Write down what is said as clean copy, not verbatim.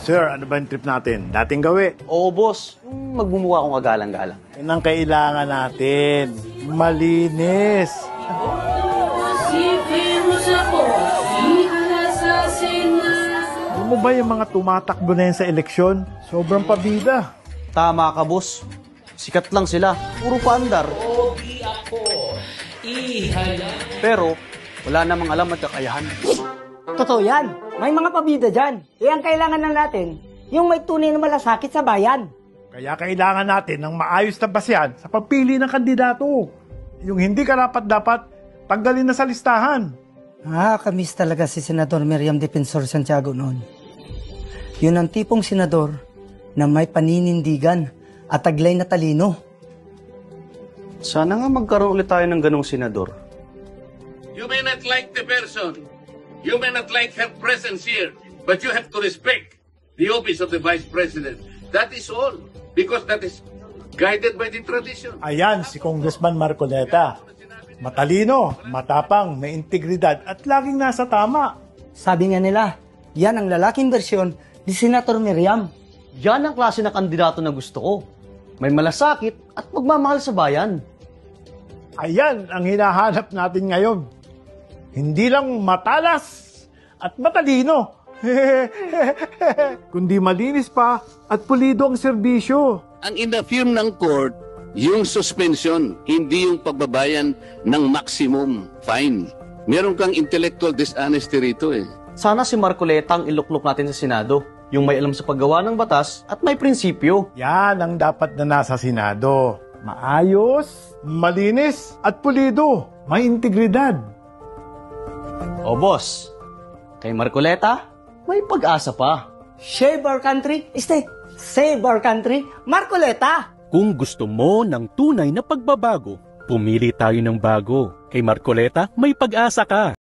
Sir, ano ba yung trip natin? Dating gawi. Oo, boss. Magmumukha akong kagalang-galang. Yan ang kailangan natin. Malinis. Alam mo ba yung mga tumatakbo na yan sa eleksyon? Sobrang pabida. Tama ka, boss. Sikat lang sila. Puro paandar. Pero, wala namang alam at kakayahan. Totoo yan. May mga pabida dyan. Eh, ang kailangan na natin, yung may tunay na malasakit sa bayan. Kaya kailangan natin ng maayos na basehan sa pagpili ng kandidato. Yung hindi karapat-dapat, tanggalin na sa listahan. Kamiss talaga si Senador Miriam Defensor Santiago noon. Yun ang tipong senador na may paninindigan at taglay na talino. Sana nga magkaroon ulit tayo ng ganong senador. You may not like the person, you may not like her presence here, but you have to respect the office of the Vice President. That is all, because that is guided by the tradition. Ayan, si Congressman Marcoleta. Matalino, matapang, may integridad at laging nasa tama. Sabi nga nila, yan ang lalaking bersyon ni Senator Miriam. Yan ang klase na kandidato na gusto ko. May malasakit at magmamahal sa bayan. Ayan ang hinahanap natin ngayon. Hindi lang matalas at matalino, kundi malinis pa at pulido ang serbisyo. Ang in-affirm ng court, yung suspension, hindi yung pagbabayan ng maximum fine. Meron kang intellectual dishonesty rito eh. Sana si Marcoleta ang iluklok natin sa Senado. Yung may alam sa paggawa ng batas at may prinsipyo. Yan ang dapat na nasa Senado. Maayos, malinis at pulido. May integridad. O boss, kay Marcoleta, may pag-asa pa. Save our country, save our country, Marcoleta! Kung gusto mo ng tunay na pagbabago, pumili tayo ng bago. Kay Marcoleta, may pag-asa ka.